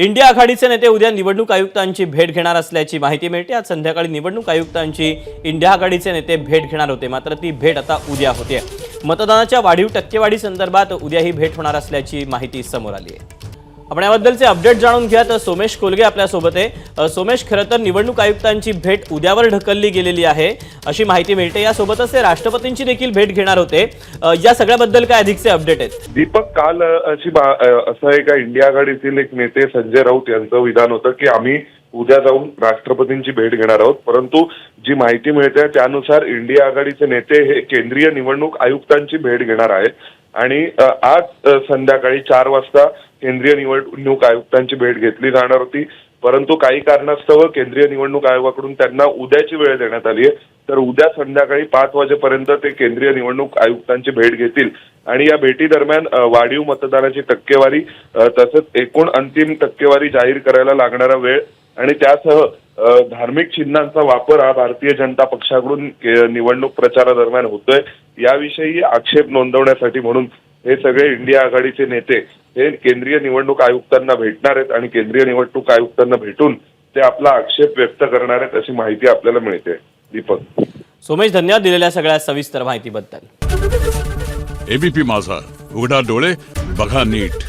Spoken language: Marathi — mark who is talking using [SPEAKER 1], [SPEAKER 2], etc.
[SPEAKER 1] इंडिया आघाडीचे नेते उद्या निवडणूक आयुक्तांची भेट घेणार असल्याची माहिती मिळते। आज संध्याकाळी निवडणूक आयुक्तांची इंडिया आघाडीचे नेते भेट घेणार होते, मात्र ती भेट आता उद्या होते। मतदानाच्या वाढीव टक्केवारी संदर्भात उद्या ही भेट होणार असल्याची माहिती समोर आली आहे। आपण याबद्दलचे अपडेट जाणून घ्या तर सोमेश कोलगे आपल्या सोबत आहे। सोमेश, खरं तर निवडणूक आयुक्तांची भेट उद्यावर ढकलली गेलेली आहे अशी माहिती मिळते। यासोबतच ते राष्ट्रपतींची देखील भेट घेणार होते। या सगळ्याबद्दल काय अधिकचे अपडेट आहेत?
[SPEAKER 2] दीपक, काल असं आहे का, इंडिया आघाडीतील एक नेते संजय राऊत यांचं विधान होतं की आम्ही उद्या जाऊन राष्ट्रपतींची भेट घेणार आहोत, परंतु जी माहिती मिळते त्यानुसार इंडिया आघाडीचे नेते हे केंद्रीय निवडणूक आयुक्तांची भेट घेणार आहेत आणि आज संध्याकाळी 4 वाजता केंद्रीय निवडणूक आयुक्तांची भेट घेतली जाणार होती, परंतु काही कारणास्तव केंद्रीय निवडणूक आयोगाकडून त्यांना उद्याची वेळ देण्यात आली आहे। तर उद्या संध्याकाळी 5 वाजेपर्यंत ते केंद्रीय निवडणूक आयुक्तांची भेट घेतील आणि या भेटी दरम्यान वाढीव मतदानाची टक्केवारी तसंच एकूण अंतिम टक्केवारी जाहीर करायला लागणारा वेळ आणि त्यासह धार्मिक चिन्हांचा वापर हा भारतीय जनता पक्षाकडून निवडणूक प्रचारादरम्यान होतोय याविषयी आक्षेप नोंदवण्यासाठी म्हणून हे सगळे इंडिया आघाडीचे नेते हे केंद्रीय निवडणूक आयुक्तांना भेटणार आहेत आणि केंद्रीय निवडणूक आयुक्तांना भेटून ते आपला आक्षेप व्यक्त करणार आहेत अशी माहिती आपल्याला मिळते। दीपक,
[SPEAKER 1] सोमेश, धन्यवाद दिलेल्या सगळ्या सविस्तर माहितीबद्दल।
[SPEAKER 3] एबीपी माझा, उघडा डोळे बघा नीट।